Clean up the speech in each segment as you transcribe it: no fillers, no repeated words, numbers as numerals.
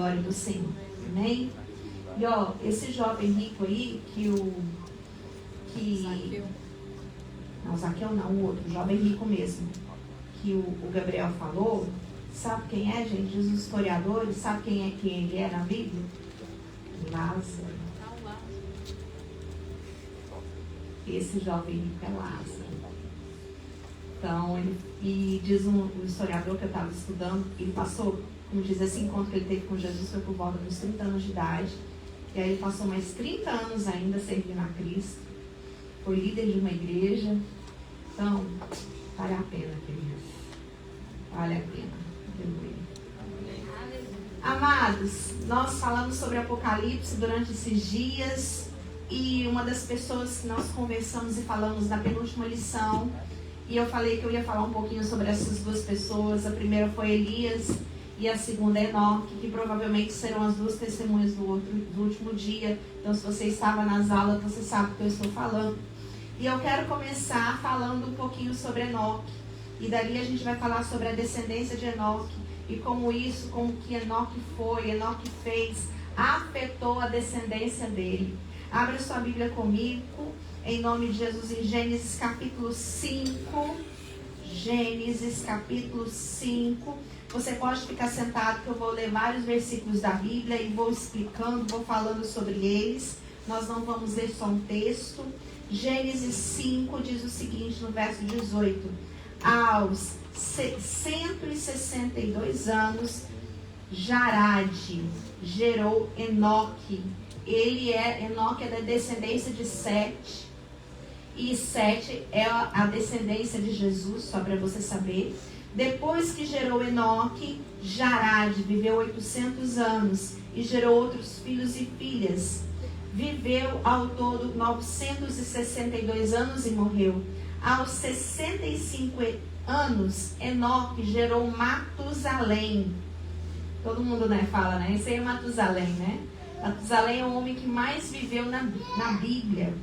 glória do Senhor. Amém? E ó, esse jovem rico aí, não, Zaqueu não, o outro, o jovem rico mesmo, que o Gabriel falou, sabe quem é, gente? Os historiadores, sabe quem ele é na Bíblia? Lázaro. Esse jovem rico é Lázaro. Então, e diz um historiador que eu estava estudando, ele passou, como diz esse encontro que ele teve com Jesus, foi por volta dos 30 anos de idade. E aí ele passou mais 30 anos ainda servindo a Cristo. Foi líder de uma igreja. Então, vale a pena, queridos. Vale a pena. Aleluia. Amados, nós falamos sobre Apocalipse durante esses dias. E uma das pessoas que nós conversamos e falamos na penúltima lição, e eu falei que eu ia falar um pouquinho sobre essas duas pessoas. A primeira foi Elias e a segunda é Enoque, que provavelmente serão as duas testemunhas do último dia. Então, se você estava nas aulas, você sabe o que eu estou falando. E eu quero começar falando um pouquinho sobre Enoque. E dali a gente vai falar sobre a descendência de Enoque e como que Enoque foi, Enoque fez, afetou a descendência dele. Abra sua Bíblia comigo, em nome de Jesus, em Gênesis capítulo 5. Gênesis capítulo 5. Você pode ficar sentado que eu vou ler vários versículos da Bíblia e vou explicando, vou falando sobre eles. Nós não vamos ler só um texto. Gênesis 5 diz o seguinte no verso 18. Aos 162 anos, Jarade gerou Enoque. Enoque é da descendência de Sete. E Sete é a descendência de Jesus, só para você saber. Depois que gerou Enoque, Jarade viveu 800 anos e gerou outros filhos e filhas. Viveu ao todo 962 anos e morreu. Aos 65 anos, Enoque gerou Matusalém. Todo mundo fala, né? Esse aí é Matusalém, né? Matusalém é o homem que mais viveu na Bíblia.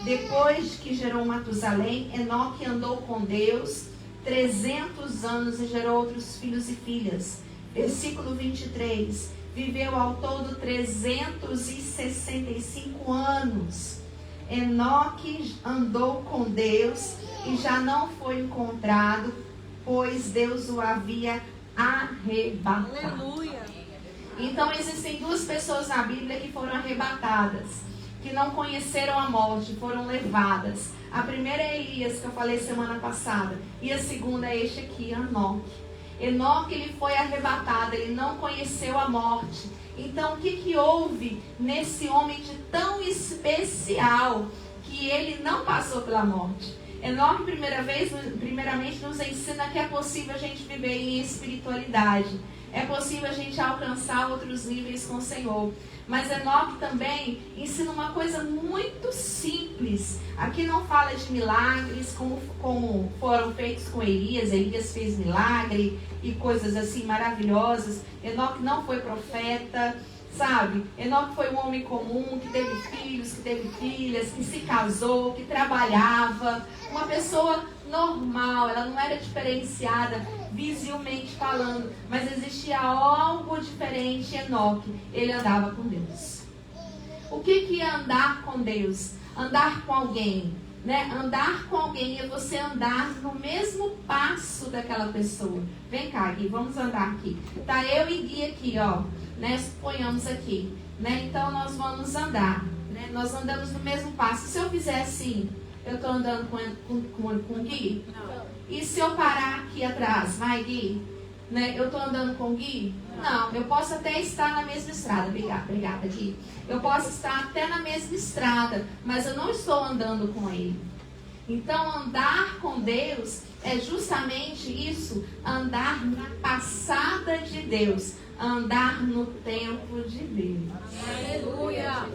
Depois que gerou Matusalém, Enoque andou com Deus 300 anos e gerou outros filhos e filhas. Versículo 23. Viveu ao todo 365 anos. Enoque andou com Deus e já não foi encontrado, pois Deus o havia arrebatado. Aleluia. Então existem duas pessoas na Bíblia que foram arrebatadas, que não conheceram a morte, foram levadas. A primeira é Elias, que eu falei semana passada, e a segunda é este aqui, Enoque. Enoque, ele foi arrebatado, ele não conheceu a morte. Então, o que houve nesse homem de tão especial que ele não passou pela morte? Enoque, primeiramente, nos ensina que é possível a gente viver em espiritualidade. É possível a gente alcançar outros níveis com o Senhor. Mas Enoque também ensina uma coisa muito simples. Aqui não fala de milagres como foram feitos com Elias. Elias fez milagre e coisas assim maravilhosas. Enoque não foi profeta, sabe? Enoque foi um homem comum que teve filhos, que teve filhas, que se casou, que trabalhava. Uma pessoa normal, ela não era diferenciada visivelmente falando, mas existia algo diferente em Enoque. Ele andava com Deus. O que é andar com Deus? Andar com alguém, né? Andar com alguém é você andar no mesmo passo daquela pessoa. Vem cá, Gui, vamos andar aqui. Tá eu e Gui aqui, ó, né? Suponhamos aqui, né? Então nós vamos andar, né? Nós andamos no mesmo passo. Se eu fizer assim, eu tô andando com o Gui? Não. E se eu parar aqui atrás, vai, Gui? Né? Eu estou andando com o Gui? Não, eu posso até estar na mesma estrada. Obrigada, Gui. Eu posso estar até na mesma estrada, mas eu não estou andando com ele. Então, andar com Deus é justamente isso, andar na passada de Deus, andar no tempo de Deus. Aleluia.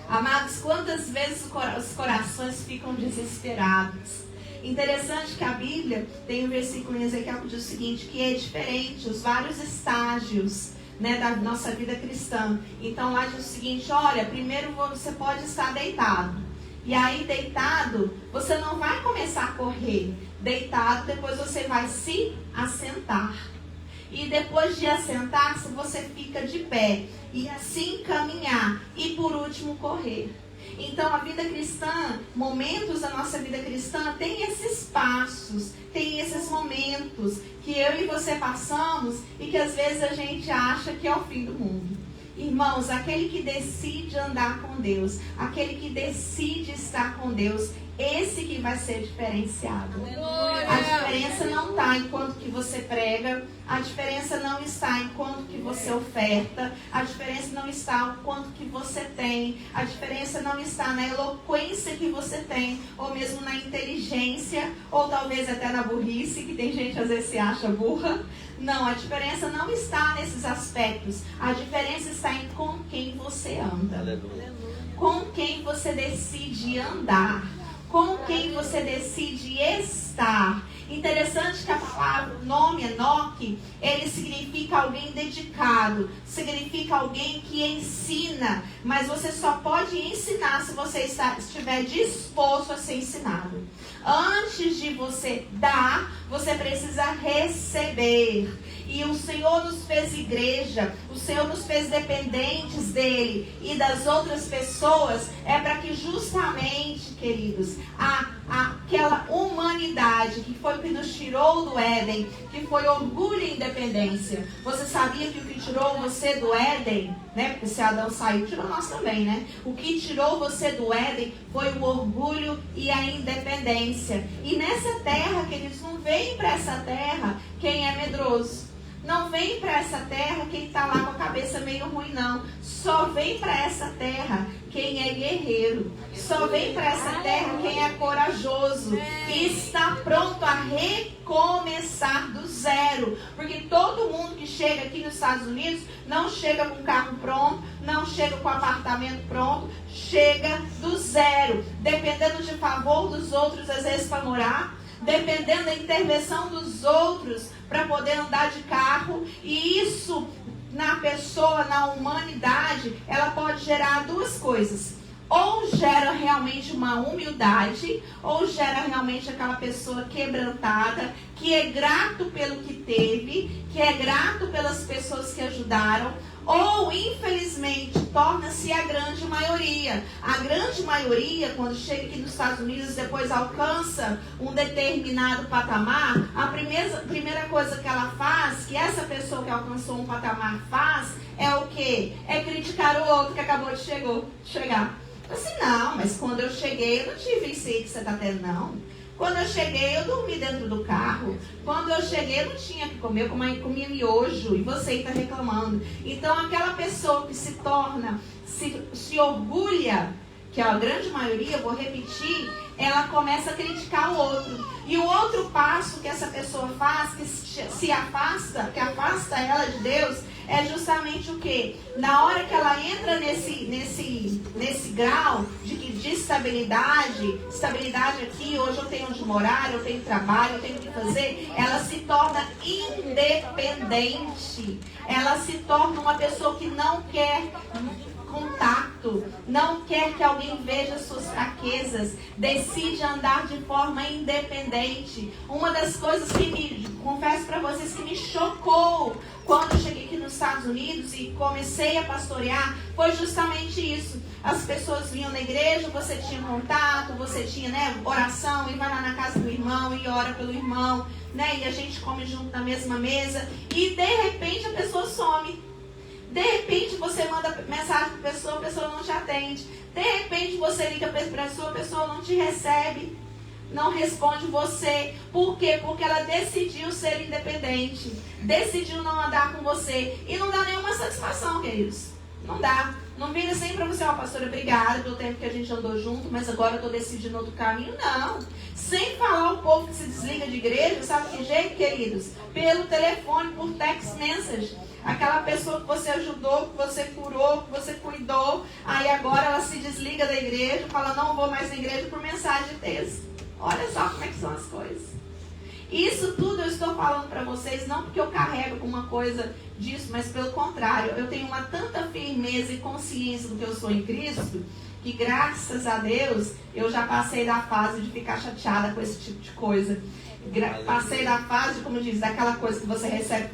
Amados, quantas vezes os corações ficam desesperados? Interessante que a Bíblia tem um versículo em Ezequiel que diz o seguinte, que é diferente, os vários estágios, né, da nossa vida cristã. Então lá diz o seguinte, olha, primeiro você pode estar deitado. E aí deitado, você não vai começar a correr. Deitado, depois você vai se assentar. e depois de assentar-se, você fica de pé. E assim caminhar. E por último, correr. Então a vida cristã, momentos da nossa vida cristã, tem esses passos, tem esses momentos que eu e você passamos e que às vezes a gente acha que é o fim do mundo. Irmãos, aquele que decide andar com Deus, aquele que decide estar com Deus, esse que vai ser diferenciado. A diferença não está enquanto que você prega, a diferença não está enquanto que você oferta, a diferença não está no quanto que você tem, a diferença não está na eloquência que você tem, ou mesmo na inteligência, ou talvez até na burrice, que tem gente às vezes se acha burra. Não, a diferença não está nesses aspectos, a diferença está em com quem você anda, com quem você decide andar, com quem você decide estar. Interessante que a palavra, o nome Enoque, ele significa alguém dedicado, significa alguém que ensina, mas você só pode ensinar se você estiver disposto a ser ensinado. Antes de você dar, você precisa receber. E o Senhor nos fez igreja, o Senhor nos fez dependentes dele e das outras pessoas, é para que justamente, queridos, aquela humanidade que foi o que nos tirou do Éden, que foi orgulho e independência. Você sabia que o que tirou você do Éden, né? Porque se Adão saiu, tirou nós também, né? O que tirou você do Éden foi o orgulho e a independência. E nessa terra, queridos, não vem para essa terra quem é medroso. Não vem para essa terra quem está lá com a cabeça meio ruim, não. Só vem para essa terra quem é guerreiro. Só vem para essa terra quem é corajoso. E está pronto a recomeçar do zero. Porque todo mundo que chega aqui nos Estados Unidos não chega com carro pronto, não chega com apartamento pronto, chega do zero. Dependendo de favor dos outros, às vezes para morar. Dependendo da intervenção dos outros para poder andar de carro. E isso na pessoa, na humanidade, ela pode gerar duas coisas. Ou gera realmente uma humildade, ou gera realmente aquela pessoa quebrantada, que é grato pelo que teve, que é grato pelas pessoas que ajudaram, ou infelizmente torna-se a grande maioria. A grande maioria, quando chega aqui nos Estados Unidos, depois alcança um determinado patamar, a primeira coisa que ela faz, que essa pessoa que alcançou um patamar faz, é o quê? É criticar o outro que acabou de chegar. Assim, não, mas quando eu cheguei, eu não tive isso aí que você está tendo, não. Quando eu cheguei, eu dormi dentro do carro. Quando eu cheguei, eu não tinha que comer, eu comia miojo, e você está reclamando. Então, aquela pessoa que se torna, se orgulha, que é a grande maioria, vou repetir, ela começa a criticar o outro. E o outro passo que essa pessoa faz, que se afasta, que afasta ela de Deus, é justamente o quê? Na hora que ela entra nesse grau de estabilidade aqui, hoje eu tenho onde morar, eu tenho trabalho, eu tenho o que fazer, ela se torna independente. Ela se torna uma pessoa que não quer contato, não quer que alguém veja suas fraquezas, decide andar de forma independente. Uma das coisas que confesso para vocês que me chocou quando eu cheguei aqui nos Estados Unidos e comecei a pastorear, foi justamente isso. As pessoas vinham na igreja, você tinha contato, você tinha, oração, e vai lá na casa do irmão e ora pelo irmão, e a gente come junto na mesma mesa, e de repente a pessoa some. De repente você manda mensagem para a pessoa não te atende. De repente você liga para a pessoa não te recebe, não responde você. Por quê? Porque ela decidiu ser independente, decidiu não andar com você. E não dá nenhuma satisfação, queridos. Não dá. Não vira assim para você, pastora, obrigada pelo tempo que a gente andou junto, mas agora eu estou decidindo outro caminho. Não. Sem falar o povo que se desliga de igreja, sabe que jeito, queridos? Pelo telefone, por text message. Aquela pessoa que você ajudou, que você curou, que você cuidou, aí agora ela se desliga da igreja, fala, não vou mais na igreja por mensagem de texto. Olha só como é que são as coisas. Isso tudo eu estou falando para vocês, não porque eu carrego alguma coisa disso, mas pelo contrário, eu tenho uma tanta firmeza e consciência do que eu sou em Cristo, que graças a Deus, eu já passei da fase de ficar chateada com esse tipo de coisa. Passei da fase, como diz, daquela coisa que você recebe,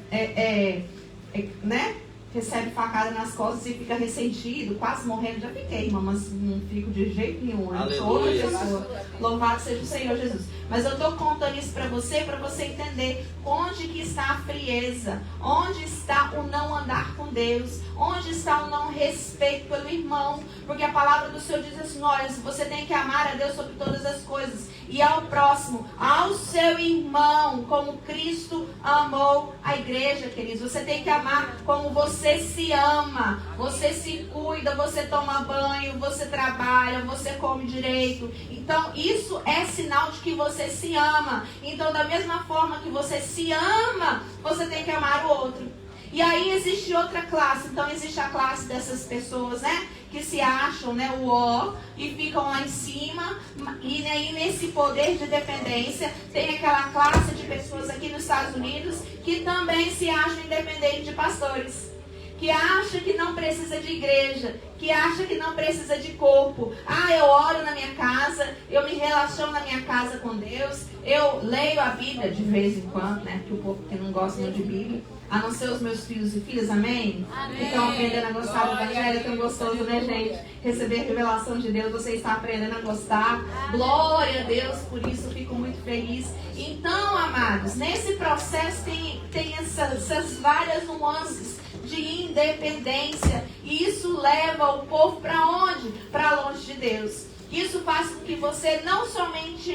né? Recebe facada nas costas e fica ressentido, quase morrendo. Já fiquei, irmã, mas não fico de jeito nenhum. Eu sou outra pessoa. Louvado seja o Senhor Jesus. Mas eu estou contando isso para você entender onde que está a frieza, onde está o não andar com Deus, onde está o não respeito pelo irmão. Porque a palavra do Senhor diz assim, olha, você tem que amar a Deus sobre todas as coisas e ao próximo, ao seu irmão, como Cristo amou a igreja, queridos. Você tem que amar como você se ama, você se cuida, você toma banho, você trabalha, você come direito. Então isso é sinal de que você se ama. Então da mesma forma que você se ama, você tem que amar o outro. E aí existe outra classe. Então existe a classe dessas pessoas, né, que se acham, né, o ó, e ficam lá em cima. E aí nesse poder de dependência tem aquela classe de pessoas aqui nos Estados Unidos que também se acham independentes de pastores, que acha que não precisa de igreja, que acha que não precisa de corpo. Eu oro na minha casa, eu me relaciono na minha casa com Deus, eu leio a Bíblia de vez em quando, né? Porque o povo que não gosta muito de Bíblia, a não ser os meus filhos e filhas, amém? Amém. Estão aprendendo a gostar do Evangelho, é tão gostoso, né, gente? Receber a revelação de Deus, você está aprendendo a gostar. Glória a Deus, por isso fico muito feliz. Então, amados, nesse processo tem essas várias nuances de independência, e isso leva o povo para onde? Para longe de Deus. Isso faz com que você não somente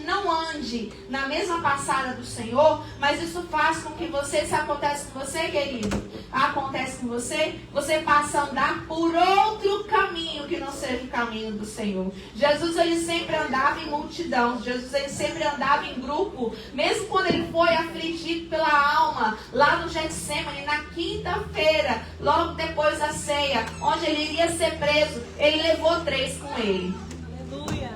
não ande na mesma passada do Senhor, mas isso faz com que você, se acontece com você, querido, acontece com você passa a andar por outro caminho que não seja o caminho do Senhor. Jesus, ele sempre andava em multidão, Jesus, ele sempre andava em grupo, mesmo quando ele foi afligido pela alma, lá no Getsemane, na quinta-feira, logo depois da ceia, onde ele iria ser preso, ele levou 3 com ele.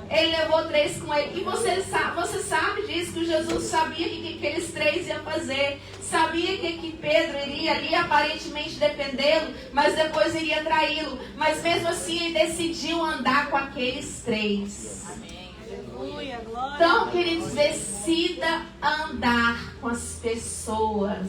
Ele levou 3 com ele. E você sabe disso, que Jesus sabia que aqueles 3 iam fazer. Sabia que Pedro iria ali aparentemente defendê-lo, mas depois iria traí-lo. Mas mesmo assim ele decidiu andar com aqueles 3. Amém. Então, queridos, decida andar com as pessoas.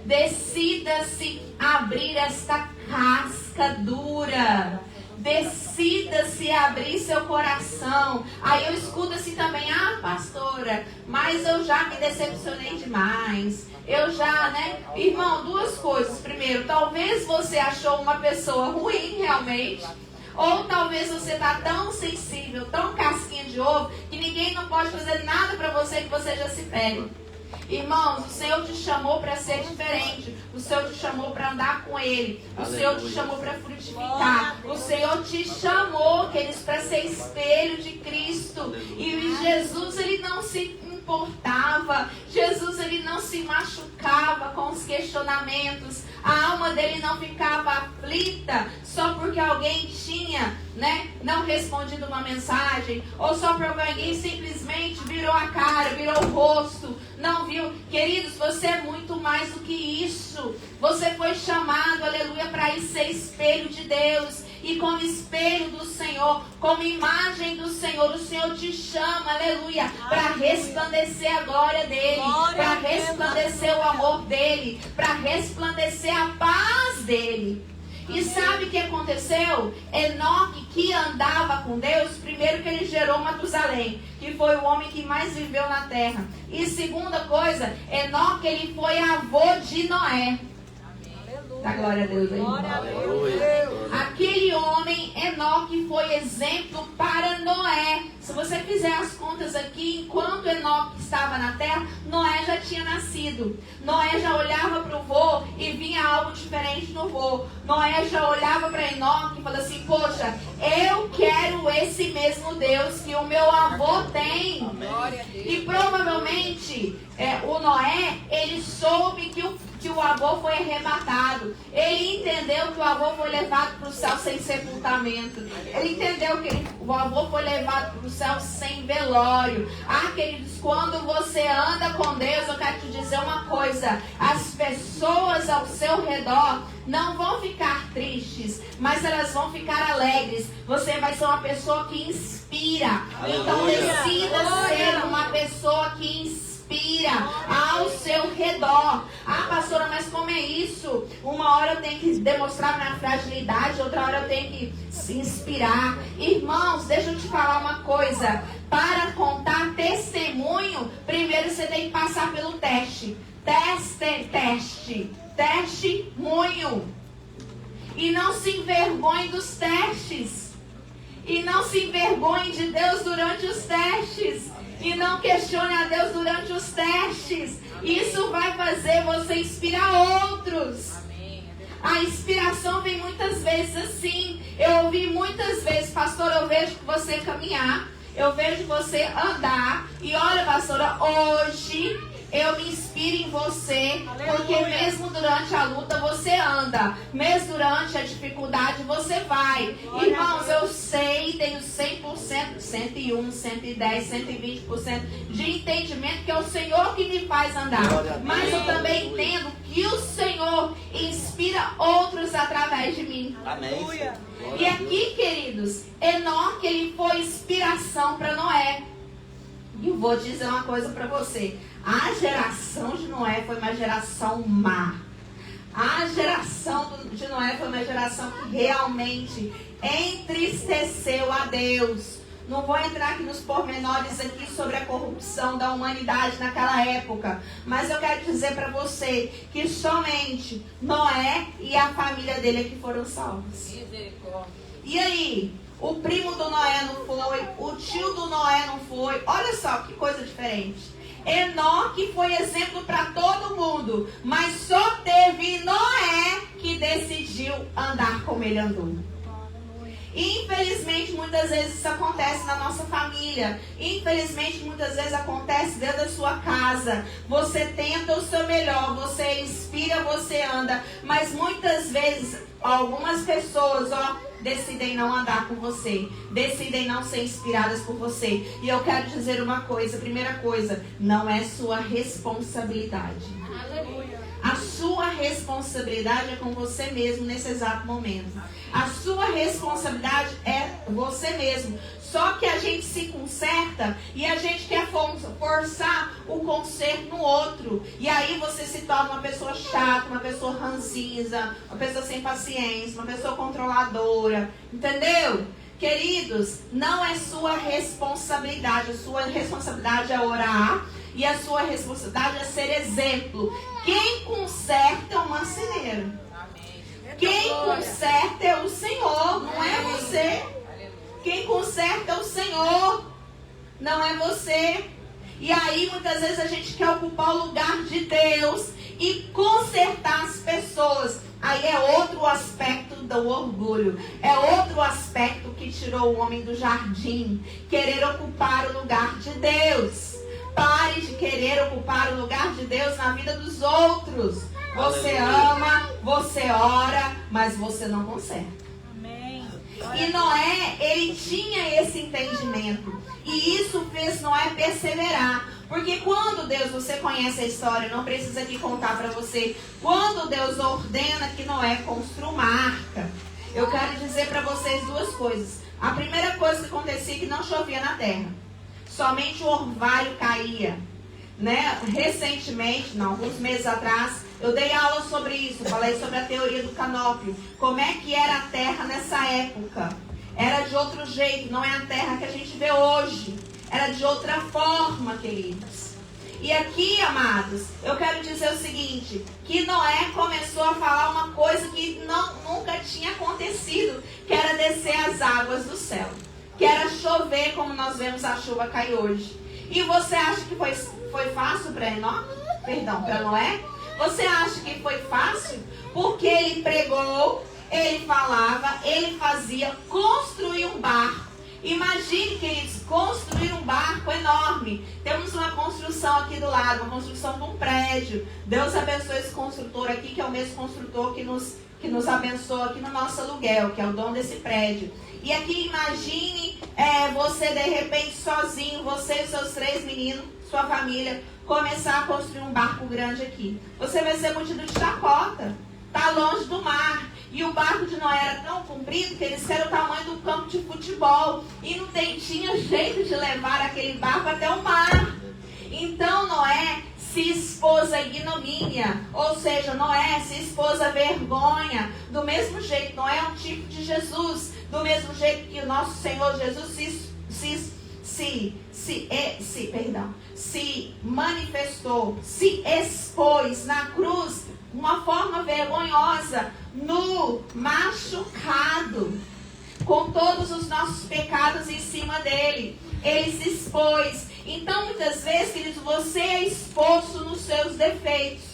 Decida-se abrir esta casca dura. Decida-se abrir seu coração. Aí eu escuto assim também, pastora, mas eu já me decepcionei demais. Eu já, né? Irmão, 2 coisas. Primeiro, talvez você achou uma pessoa ruim realmente. Ou talvez você está tão sensível, tão casquinha de ovo, que ninguém não pode fazer nada para você que você já se fere. Irmãos, o Senhor te chamou para ser diferente. O Senhor te chamou para andar com Ele. O Senhor te chamou para frutificar. O Senhor te chamou, queridos, para ser espelho de Cristo. E Jesus, ele não se importava. Jesus, ele não se machucava com os questionamentos. A alma dele não ficava aflita só porque alguém tinha, né, não respondido uma mensagem, ou só porque alguém simplesmente virou a cara, virou o rosto, não viu. Queridos, você é muito mais do que isso. Você foi chamado, aleluia, para ir ser espelho de Deus. E como espelho do Senhor, como imagem do Senhor, o Senhor te chama, aleluia, para resplandecer a glória dEle, para resplandecer o amor dEle, para resplandecer a paz dEle. E sabe o que aconteceu? Enoque, que andava com Deus, primeiro que ele gerou Matusalém, que foi o homem que mais viveu na terra. E segunda coisa, Enoque, ele foi avô de Noé. Dá glória a Deus aí. Glória a Deus. Aquele homem, Enoque, foi exemplo para Noé. Se você fizer as contas aqui, enquanto Enoque estava na terra, Noé já tinha nascido. Noé já olhava para o vô e vinha algo diferente no vô. Noé já olhava para Enoque e falava assim, poxa, eu quero esse mesmo Deus que o meu avô tem. E provavelmente o Noé, ele soube que o que o avô foi arrebatado. Ele entendeu que o avô foi levado para o céu sem sepultamento. Ele entendeu que o avô foi levado para o céu sem velório. Ah, queridos, quando você anda com Deus, eu quero te dizer uma coisa. As pessoas ao seu redor não vão ficar tristes, mas elas vão ficar alegres. Você vai ser uma pessoa que inspira. Então decida ser uma pessoa que inspira ao seu redor. Ah, pastora, mas como é isso? Uma hora eu tenho que demonstrar minha fragilidade, outra hora eu tenho que se inspirar. Irmãos, deixa eu te falar uma coisa. Para contar testemunho, primeiro você tem que passar pelo teste. Testemunho. E não se envergonhe dos testes. E não se envergonhe de Deus durante os testes. E não questione a Deus durante os testes. Isso vai fazer você inspirar outros. A inspiração vem muitas vezes assim. Eu ouvi muitas vezes, pastor, eu vejo você caminhar, eu vejo você andar. E olha, pastora, hoje eu me inspiro em você, porque mesmo durante a luta você anda, mesmo durante a dificuldade você vai. Irmãos, eu sei, tenho 100%, 101, 110, 120% de entendimento que é o Senhor que me faz andar. Mas eu também entendo que o Senhor inspira outros através de mim. Amém. E aqui, queridos, Enoque, ele foi inspiração para Noé. E eu vou dizer uma coisa para você. A geração de Noé foi uma geração má. A geração de Noé foi uma geração que realmente entristeceu a Deus. Não vou entrar aqui nos pormenores aqui sobre a corrupção da humanidade naquela época. Mas eu quero dizer para você que somente Noé e a família dele é que foram salvos. E aí? O primo do Noé não foi, o tio do Noé não foi. Olha só que coisa diferente. Enoque foi exemplo para todo mundo, mas só teve Noé que decidiu andar como ele andou. E infelizmente muitas vezes isso acontece na nossa família. Infelizmente muitas vezes acontece dentro da sua casa. Você tenta o seu melhor, você inspira, você anda, mas muitas vezes algumas pessoas, decidem não andar com você, decidem não ser inspiradas por você. E eu quero dizer uma coisa, primeira coisa, não é sua responsabilidade. A sua responsabilidade é com você mesmo nesse exato momento. A sua responsabilidade é você mesmo. Só que a gente se conserta e a gente quer forçar o conserto no outro. E aí você se torna uma pessoa chata, uma pessoa ranzinza, uma pessoa sem paciência, uma pessoa controladora. Entendeu? Queridos, não é sua responsabilidade. A sua responsabilidade é orar e a sua responsabilidade é ser exemplo. Quem conserta é o marceneiro. Quem conserta é o Senhor, não é você. Quem conserta é o Senhor, não é você. E aí muitas vezes a gente quer ocupar o lugar de Deus e consertar as pessoas. Aí é outro aspecto do orgulho. É outro aspecto que tirou o homem do jardim. Querer ocupar o lugar de Deus. Pare de querer ocupar o lugar de Deus na vida dos outros. Você ama, você ora, mas você não conserta. E Noé, ele tinha esse entendimento. E isso fez Noé perseverar. Porque quando Deus, você conhece a história, não precisa aqui contar para você. Quando Deus ordena que Noé construa uma arca, eu quero dizer para vocês duas coisas. A primeira coisa que acontecia é que não chovia na terra. Somente o orvalho caía. Né? Recentemente, alguns meses atrás, eu dei aula sobre isso, falei sobre a teoria do canópio. Como é que era a terra nessa época? Era de outro jeito, não é a terra que a gente vê hoje. Era de outra forma, queridos. E aqui, amados, eu quero dizer o seguinte, que Noé começou a falar uma coisa que nunca tinha acontecido, que era descer as águas do céu. Que era chover como nós vemos a chuva cair hoje. E você acha que foi fácil para Noé? Você acha que foi fácil? Porque ele pregou, ele falava, ele fazia, construiu um barco. Imagine, queridos, construir um barco enorme. Temos uma construção aqui do lado, uma construção de um prédio. Deus abençoe esse construtor aqui, que é o mesmo construtor que nos abençoa aqui no nosso aluguel, que é o dono desse prédio. E aqui imagine você de repente sozinho, você e seus 3 meninos, sua família, começar a construir um barco grande aqui. Você vai ser motivo de chacota. Está longe do mar. E o barco de Noé era tão comprido que eles querem o tamanho do campo de futebol. E não tinha jeito de levar aquele barco até o mar. Então Noé se expôs à ignomínia. Ou seja, Noé se expôs à vergonha. Do mesmo jeito, Noé é um tipo de Jesus. Do mesmo jeito que o nosso Senhor Jesus se manifestou, se expôs na cruz de uma forma vergonhosa, nu, machucado, com todos os nossos pecados em cima dele. Ele se expôs. Então, muitas vezes, queridos, você é exposto nos seus defeitos.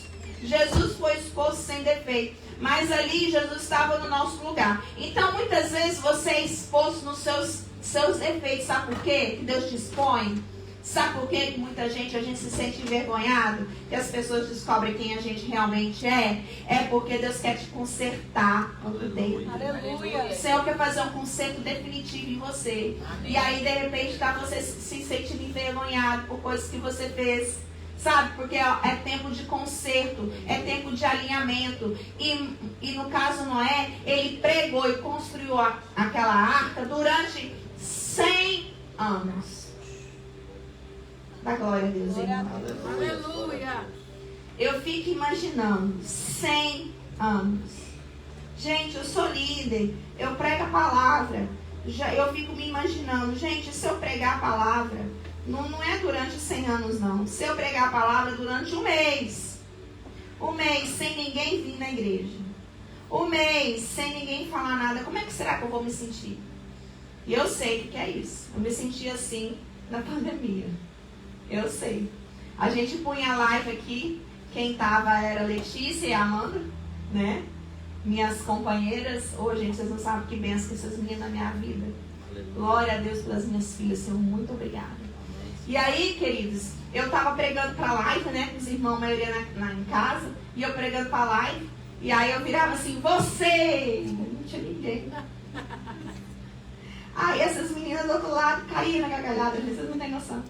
Jesus foi exposto sem defeito, mas ali Jesus estava no nosso lugar. Então, muitas vezes, você é exposto nos seus defeitos. Sabe por quê que Deus te expõe? Sabe por quê que muita gente, a gente se sente envergonhado? Que as pessoas descobrem quem a gente realmente é? É porque Deus quer te consertar por dentro. Aleluia. O Senhor quer fazer um conserto definitivo em você. Amém. E aí, de repente, tá você se sentindo envergonhado por coisas que você fez. Sabe? Porque é tempo de conserto, é tempo de alinhamento. E no caso Noé, ele pregou e construiu aquela arca durante 100 anos. Dá glória a Deus, irmão. Aleluia. Eu fico imaginando 100 anos. Gente, eu sou líder, eu prego a palavra. Eu fico me imaginando, gente, se eu pregar a palavra, não é durante 100 anos não. Se eu pregar a palavra durante um mês sem ninguém vir na igreja, um mês sem ninguém falar nada, como é que será que eu vou me sentir? E eu sei o que é isso. Eu me senti assim na pandemia. Eu sei. A gente punha a live aqui, quem tava era Letícia e Amanda, né? Minhas companheiras. Gente, vocês não sabem que bênção que essas meninas na minha vida. Glória a Deus pelas minhas filhas, Senhor, muito obrigada. E aí, queridos, eu tava pregando pra live, né? Com os irmãos, a maioria em casa. E eu pregando pra live. E aí eu virava assim, você! Não tinha ninguém. Aí essas meninas do outro lado caíram na gargalhada, vocês não têm noção.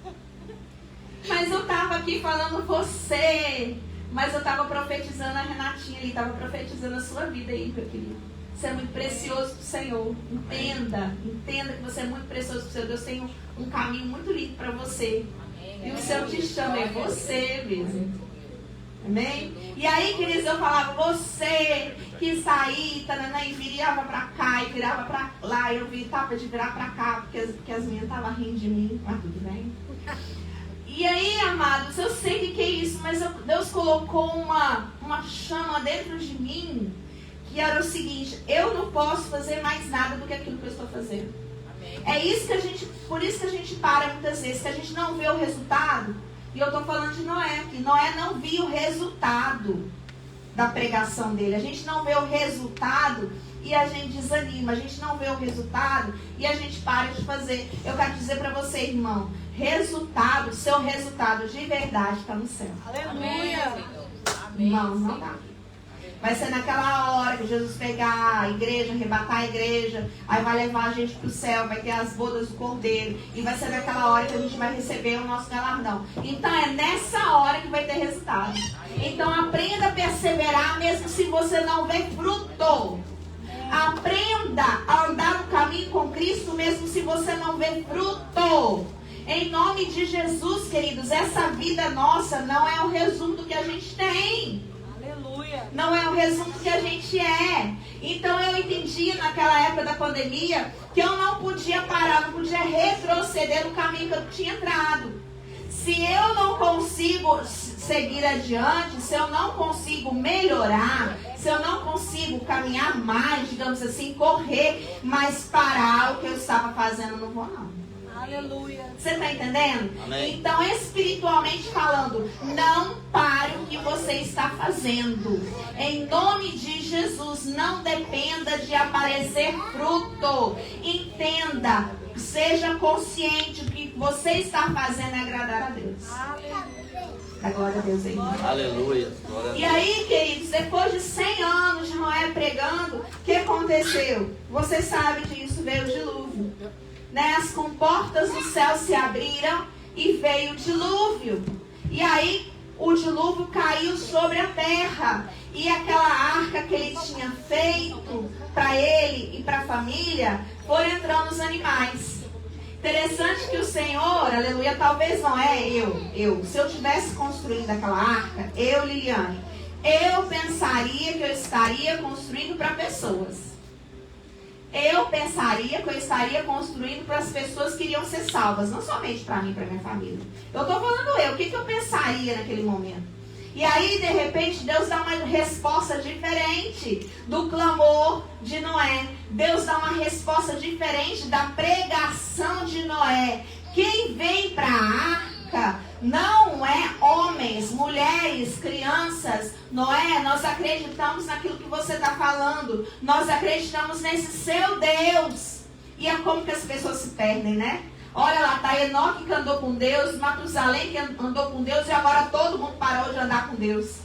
Mas eu tava aqui falando você. Mas eu tava profetizando a Renatinha ali, tava profetizando a sua vida aí, meu querido. Você é muito precioso pro Senhor. Entenda que você é muito precioso pro Senhor. Deus tem um caminho muito lindo para você. E o Senhor te chama, é você mesmo. Amém? E aí, queridos, eu falava, você que saía, e virava pra cá e virava pra lá. Eu tava de virar pra cá, porque as meninas estavam rindo de mim. Mas tudo bem. E aí, amados, eu sei que é isso, mas Deus colocou uma chama dentro de mim, que era o seguinte, eu não posso fazer mais nada do que aquilo que eu estou fazendo. Amém. Por isso que a gente para muitas vezes, que a gente não vê o resultado. E eu estou falando de Noé, que Noé não viu o resultado da pregação dele. A gente não vê o resultado e a gente desanima. A gente não vê o resultado e a gente para de fazer. Eu quero dizer para você, irmão, seu resultado de verdade está no céu. Aleluia. Amém. Não dá. Vai ser naquela hora que Jesus pegar a igreja, arrebatar a igreja, aí vai levar a gente para o céu, vai ter as bodas do Cordeiro, e vai ser naquela hora que a gente vai receber o nosso galardão. Então é nessa hora que vai ter resultado. Então aprenda a perseverar mesmo se você não vê fruto. Aprenda a andar no caminho com Cristo mesmo se você não vê fruto. Em nome de Jesus, queridos, essa vida nossa não é o resumo do que a gente tem. Aleluia. Não é o resumo do que a gente é. Então eu entendi naquela época da pandemia que eu não podia parar, não podia retroceder no caminho que eu tinha entrado. Se eu não consigo seguir adiante, se eu não consigo melhorar, se eu não consigo caminhar mais, digamos assim, correr, mas parar o que eu estava fazendo, eu não vou não. Aleluia. Você está entendendo? Amém. Então, espiritualmente falando, não pare o que você está fazendo. Em nome de Jesus, não dependa de aparecer fruto. Entenda, seja consciente que o que você está fazendo é agradar a Deus. A glória a Deus aí. Aleluia. E aí, queridos, depois de 100 anos de Noé pregando, o que aconteceu? Você sabe disso, veio o dilúvio. Né? As comportas do céu se abriram e veio o dilúvio. E aí, o dilúvio caiu sobre a terra. E aquela arca que ele tinha feito para ele e para a família, foi entrando os animais. Interessante que o Senhor, aleluia, talvez não é eu. Se eu tivesse construindo aquela arca, Liliane, eu pensaria que eu estaria construindo para pessoas. Eu pensaria que eu estaria construindo para as pessoas que iriam ser salvas, não somente para mim e para minha família. Eu estou falando o que eu pensaria naquele momento? E aí, de repente, Deus dá uma resposta diferente do clamor de Noé. Deus dá uma resposta diferente da pregação de Noé. Quem vem para a arca não é homens, mulheres, crianças. Noé, nós acreditamos naquilo que você está falando. Nós acreditamos nesse seu Deus. E é como que as pessoas se perdem, né? Olha lá, tá Enoque que andou com Deus, Matusalém que andou com Deus e agora todo mundo parou de andar com Deus.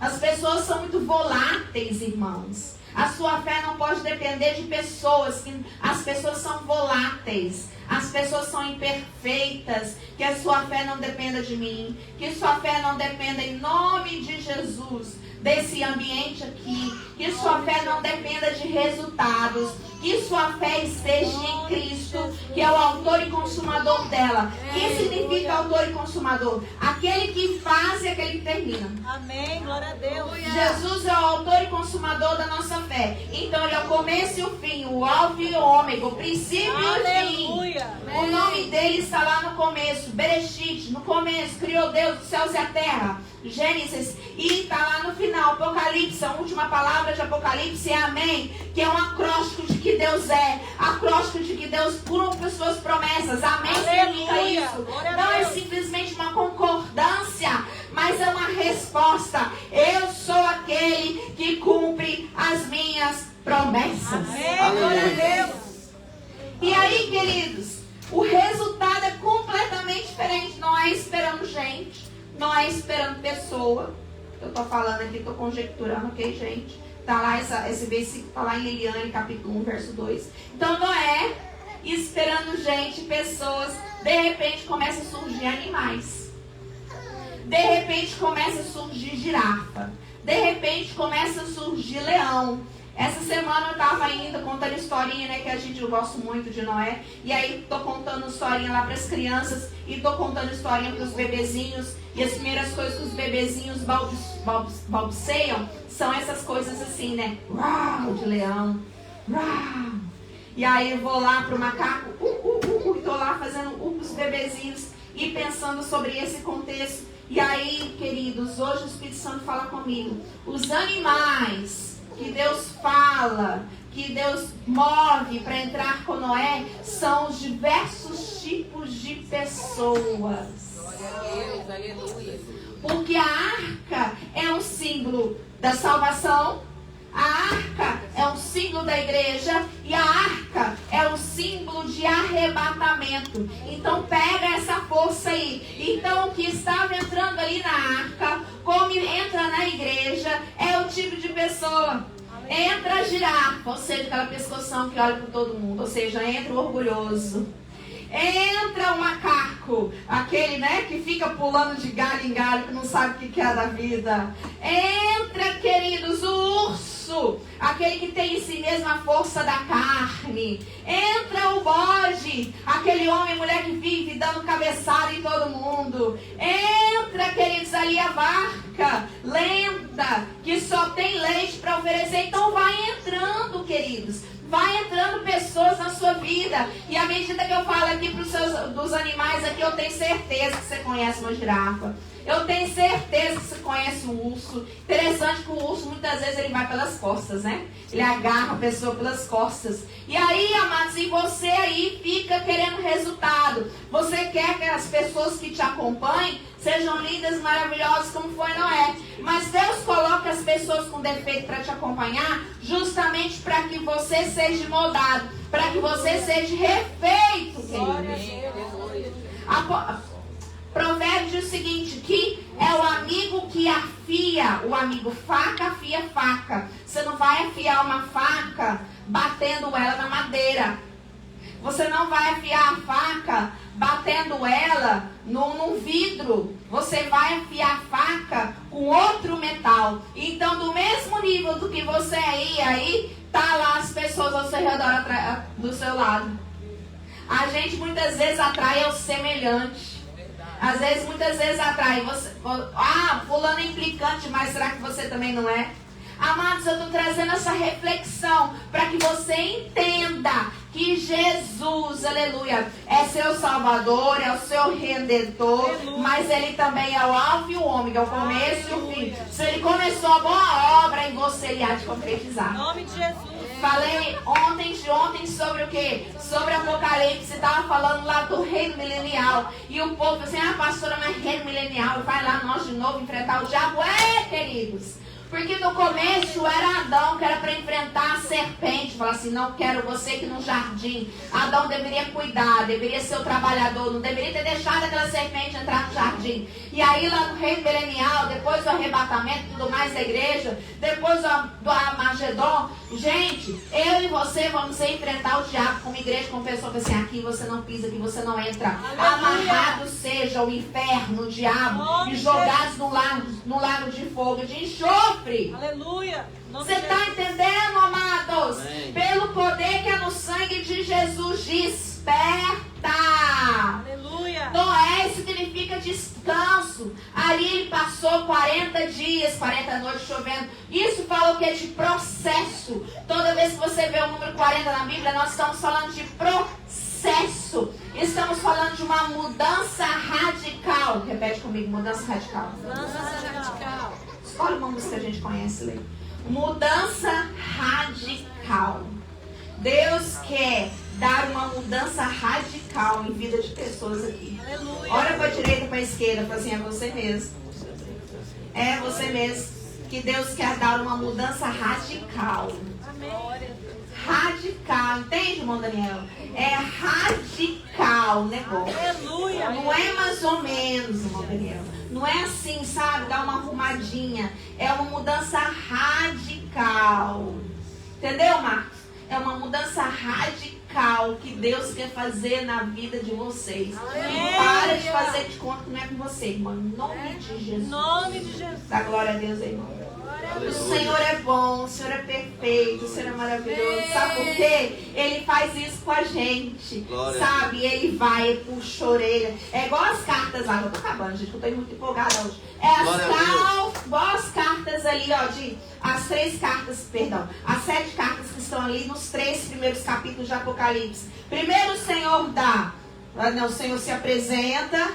As pessoas são muito voláteis, irmãos. A sua fé não pode depender de pessoas. As pessoas são voláteis. As pessoas são imperfeitas. Que a sua fé não dependa de mim. Que sua fé não dependa em nome de Jesus desse ambiente aqui. Que sua fé não dependa de resultados. Que sua fé esteja em Cristo, que é o autor e consumador dela. O que significa autor e consumador? Aquele que faz e aquele que termina. Amém, glória a Deus. Jesus é o autor e consumador da nossa fé. Então ele é o começo e o fim, o alfa e o ômega, o princípio e o fim. O nome dele está lá no começo, Bereshit, no começo, criou Deus os céus e a terra. Gênesis, e está lá no final, Apocalipse, a última palavra de Apocalipse é amém, que é um acróstico de que Deus é, acróstico de que Deus cumpre as suas promessas, amém, significa isso, não é simplesmente uma concordância, mas é uma resposta, eu sou aquele que cumpre as minhas promessas, amém, glória a Deus. E aí, queridos, o resultado é completamente diferente, não é esperando gente, não é esperando pessoa. Eu estou falando aqui, estou conjecturando, ok, gente? Está lá esse versículo, está lá em Liliane, capítulo 1, verso 2. Então não é esperando gente, pessoas. De repente começa a surgir animais. De repente começa a surgir girafa. De repente começa a surgir leão. Essa semana eu estava ainda contando historinha, né, que eu gosto muito de Noé. E aí estou contando historinha lá para as crianças. E estou contando historinha para os bebezinhos. E as primeiras coisas que os bebezinhos balbuceiam são essas coisas assim, né? Uau, de leão. Uau. E aí eu vou lá pro macaco. E tô lá fazendo os bebezinhos. E pensando sobre esse contexto. E aí, queridos, hoje o Espírito Santo fala comigo. Os animais que Deus fala, que Deus move para entrar com Noé, são os diversos tipos de pessoas. Glória a Deus, aleluia. Porque a arca é um símbolo da salvação, a arca é um símbolo da igreja e a arca é um símbolo de arrebatamento. Então pega essa força aí. Então o que estava entrando ali na arca, como entra na igreja, é o tipo de pessoa. Entra a girafa, ou seja, aquela pescoção que olha para todo mundo, ou seja, entra o orgulhoso. Entra o macaco, aquele, né, que fica pulando de galho em galho, que não sabe o que é da vida. Entra, queridos, o urso, aquele que tem em si mesmo a força da carne. Entra o bode, aquele homem e mulher que vive dando cabeçada em todo mundo. Entra, queridos, ali a vaca lenta, que só tem leite para oferecer. Então vai entrando, queridos. Vai entrando pessoas na sua vida. E à medida que eu falo aqui dos animais aqui, eu tenho certeza que você conhece uma girafa. Eu tenho certeza que você conhece um urso. Interessante que o urso, muitas vezes, ele vai pelas costas, né? Ele agarra a pessoa pelas costas. E aí, amados, e você aí fica querendo resultado. Você quer que as pessoas que te acompanhem sejam lindas, maravilhosas como foi Noé. Mas Deus coloca as pessoas com defeito para te acompanhar, justamente para que você seja moldado, para que você seja refeito, querido. Provérbio diz o seguinte, que é o amigo que afia, o amigo faca afia faca. Você não vai afiar uma faca batendo ela na madeira. Você não vai afiar a faca batendo ela num vidro. Você vai afiar a faca com outro metal. Então, do mesmo nível do que você é aí, tá lá as pessoas ao seu redor, do seu lado. A gente muitas vezes atrai ao semelhante. Às vezes, muitas vezes atrai você. Fulano é implicante, mas será que você também não é? Amados, eu estou trazendo essa reflexão para que você entenda que Jesus, aleluia, é seu Salvador, é o seu Redentor, aleluia. Mas Ele também é o alfa e o ômega, é o começo e o fim. Se Ele começou a boa obra em você, Ele há de concretizar. Em nome de Jesus. Falei ontem sobre o quê? Sobre Apocalipse, estava falando lá do reino milenial. E o povo assim, pastora, mas reino milenial, vai lá nós de novo enfrentar o diabo. Queridos, porque no começo era Adão que era para enfrentar a serpente. Falar assim, não quero você aqui no jardim. Adão deveria cuidar, deveria ser o trabalhador, não deveria ter deixado aquela serpente entrar no jardim. E aí lá no reino milenial, depois do arrebatamento e tudo mais da igreja, depois do Armagedon, gente, eu e você vamos enfrentar o diabo como igreja, como pessoa, assim, aqui você não pisa, aqui você não entra. Amarrado seja o inferno, o diabo, e jogados no lago de fogo, de enxofre. Aleluia. Você está entendendo, amados? Amém. Pelo poder que é no sangue de Jesus, desperta. Aleluia. Noé significa descanso. Ali ele passou 40 dias, 40 noites chovendo. Isso fala o que é de processo. Toda vez que você vê o número 40 na Bíblia, nós estamos falando de processo. Estamos falando de uma mudança radical. Repete comigo, mudança radical. Mudança radical. Escolhe uma música que a gente conhece, Lê. Mudança radical. Deus quer dar uma mudança radical em vida de pessoas aqui. Aleluia. Olha para a direita, para a esquerda, fala assim, é você mesmo. É você mesmo. Que Deus quer dar uma mudança radical. Amém. Radical, entende, irmão Daniel? É radical o negócio. Aleluia. Não é mais ou menos, irmão Daniel. Não é assim, sabe? Dar uma arrumadinha. É uma mudança radical. Entendeu, Marcos? É uma mudança radical que Deus quer fazer na vida de vocês. E para de fazer de conta que não é com você, irmão. Em nome de Jesus. Em nome de Jesus. Dá glória a Deus aí, irmão. O Senhor é bom, o Senhor é perfeito, o Senhor é maravilhoso. Sabe por quê? Ele faz isso com a gente. Glória. Sabe? Ele vai, puxa a orelha. É igual as cartas lá. Eu tô acabando, gente, eu tô muito empolgada hoje. Igual as cartas ali, ó, as 3 cartas, perdão, as 7 cartas que estão ali nos 3 primeiros capítulos de Apocalipse. Primeiro o Senhor o Senhor se apresenta,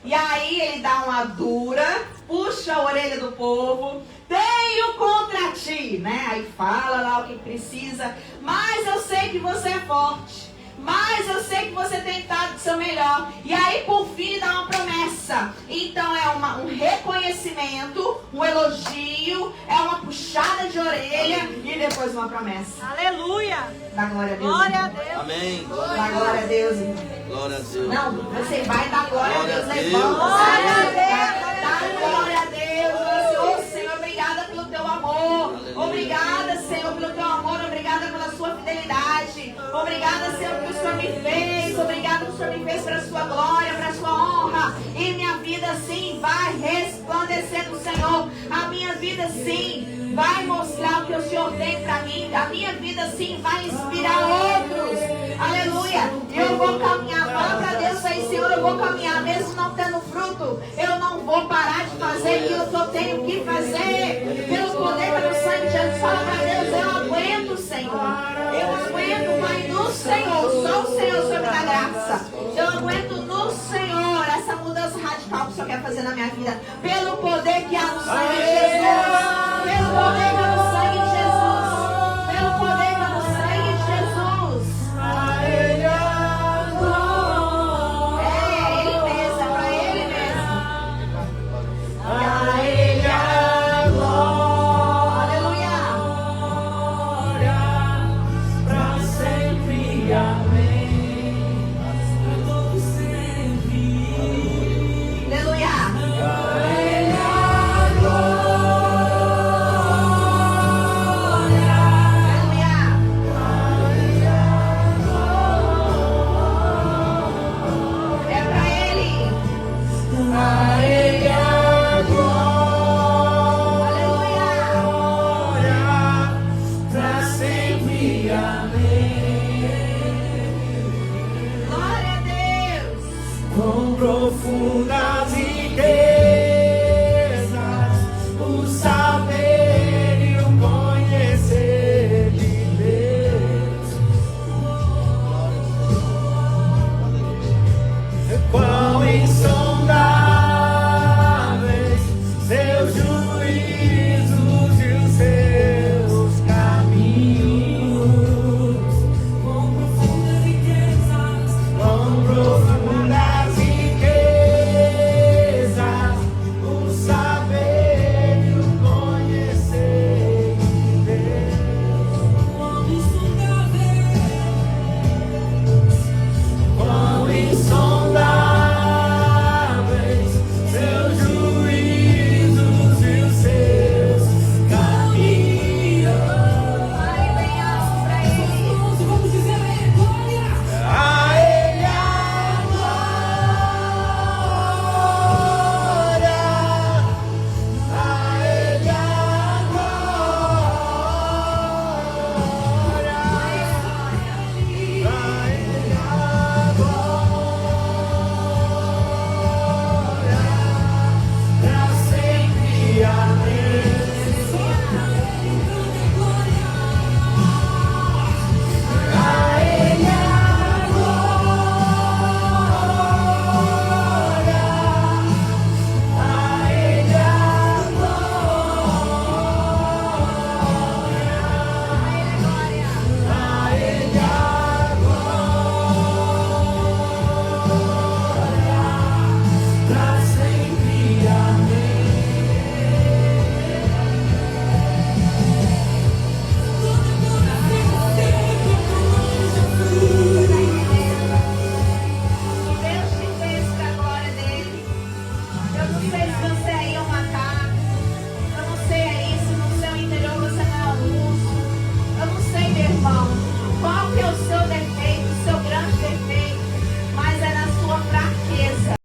e aí ele dá uma dura, puxa a orelha do povo. Tenho contra ti, né? Aí fala lá o que precisa. Mas eu sei que você é forte. Mas eu sei que você tem estado do seu melhor. E aí por fim dá uma promessa. Então é um reconhecimento, um elogio, é uma puxada de orelha e depois uma promessa. Aleluia. Dá glória a Deus. Glória a irmão. Deus. Amém. Dá glória a Deus, irmão. Glória a Deus. Não, você vai dar glória a Deus, Glória a levanta. Deus. Glória a Deus. Dá glória a Deus. Ô Senhor, obrigada pelo teu amor. Obrigada, Senhor, pelo teu amor. Obrigada pela sua fidelidade. Obrigada, Senhor, pelo que o Senhor me fez. Obrigada pelo que o Senhor me fez para a sua glória, para a sua honra. E minha vida sim vai resplandecer no Senhor. A minha vida sim vai mostrar o que o Senhor tem para mim. A minha vida sim vai inspirar outros. Aleluia. Eu vou caminhar. Fala para Deus aí, Senhor, eu vou caminhar. Mesmo não tendo fruto, eu não vou parar de fazer aquilo que eu tenho que fazer. Pelo poder do sangue de Jesus, fala para Deus, eu aguento, Senhor. Eu aguento, Pai, no Senhor. Só o Senhor sobre a graça. Eu aguento no Senhor essa mudança radical que o Senhor quer fazer na minha vida. Pelo poder que há no sangue de Jesus. Pelo poder que há no sangue de Jesus. Pelo poder que há no sangue de Jesus. É Ele mesmo, é para Ele mesmo. quão profundas riquezas